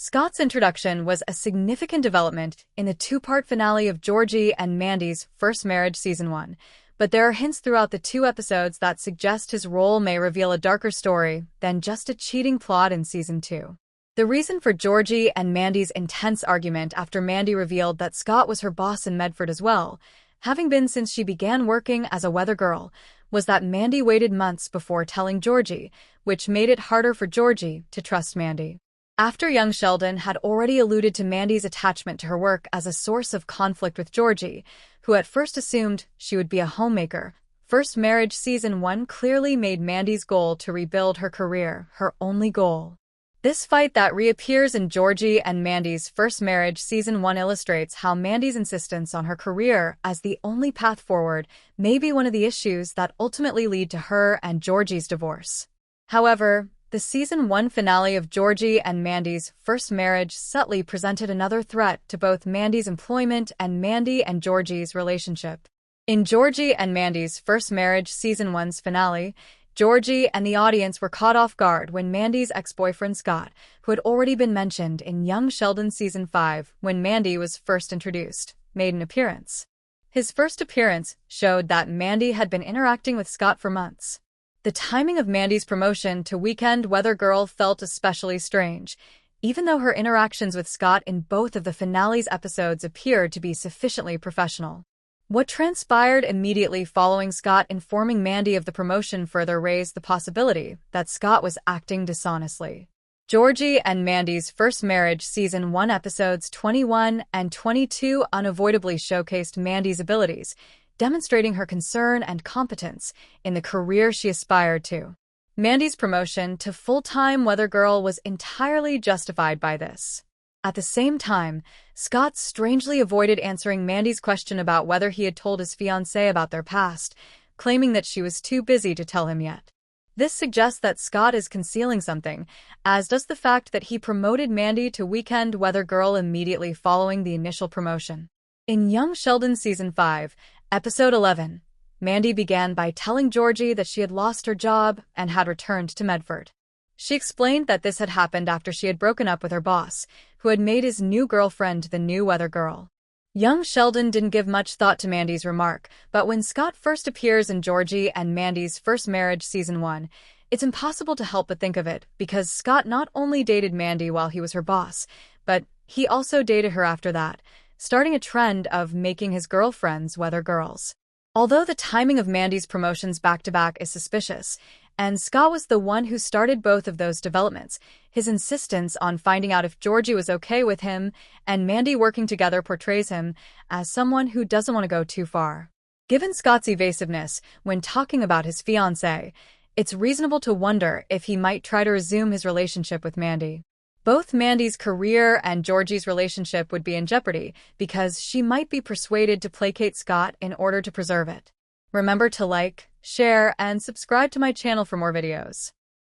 Scott's introduction was a significant development in the two-part finale of Georgie and Mandy's First Marriage Season 1, but there are hints throughout the two episodes that suggest his role may reveal a darker story than just a cheating plot in Season 2. The reason for Georgie and Mandy's intense argument after Mandy revealed that Scott was her boss in Medford as well, having been since she began working as a weather girl, was that Mandy waited months before telling Georgie, which made it harder for Georgie to trust Mandy. After young Sheldon had already alluded to Mandy's attachment to her work as a source of conflict with Georgie, who at first assumed she would be a homemaker, First Marriage Season 1 clearly made Mandy's goal to rebuild her career her only goal. This fight that reappears in Georgie and Mandy's First Marriage Season 1 illustrates how Mandy's insistence on her career as the only path forward may be one of the issues that ultimately lead to her and Georgie's divorce. However, the Season 1 finale of Georgie and Mandy's First Marriage subtly presented another threat to both Mandy's employment and Mandy and Georgie's relationship. In Georgie and Mandy's First Marriage Season 1's finale, Georgie and the audience were caught off guard when Mandy's ex-boyfriend Scott, who had already been mentioned in Young Sheldon Season 5 when Mandy was first introduced, made an appearance. His first appearance showed that Mandy had been interacting with Scott for months. The timing of Mandy's promotion to Weekend Weather Girl felt especially strange, even though her interactions with Scott in both of the finale's episodes appeared to be sufficiently professional. What transpired immediately following Scott informing Mandy of the promotion further raised the possibility that Scott was acting dishonestly. Georgie and Mandy's First Marriage Season 1 episodes 21 and 22 unavoidably showcased Mandy's abilities, demonstrating her concern and competence in the career she aspired to. Mandy's promotion to full-time weather girl was entirely justified by this. At the same time, Scott strangely avoided answering Mandy's question about whether he had told his fiancée about their past, claiming that she was too busy to tell him yet. This suggests that Scott is concealing something, as does the fact that he promoted Mandy to Weekend Weather Girl immediately following the initial promotion. In Young Sheldon Season 5, Episode 11, Mandy began by telling Georgie that she had lost her job and had returned to Medford. She explained that this had happened after she had broken up with her boss, who had made his new girlfriend the new weather girl. Young Sheldon didn't give much thought to Mandy's remark, but when Scott first appears in Georgie and Mandy's First Marriage Season 1, it's impossible to help but think of it, because Scott not only dated Mandy while he was her boss, but he also dated her after that, starting a trend of making his girlfriends weather girls. Although the timing of Mandy's promotions back-to-back is suspicious, and Scott was the one who started both of those developments, his insistence on finding out if Georgie was okay with him and Mandy working together portrays him as someone who doesn't want to go too far. Given Scott's evasiveness when talking about his fiancée, it's reasonable to wonder if he might try to resume his relationship with Mandy. Both Mandy's career and Georgie's relationship would be in jeopardy because she might be persuaded to placate Scott in order to preserve it. Remember to like, share, and subscribe to my channel for more videos.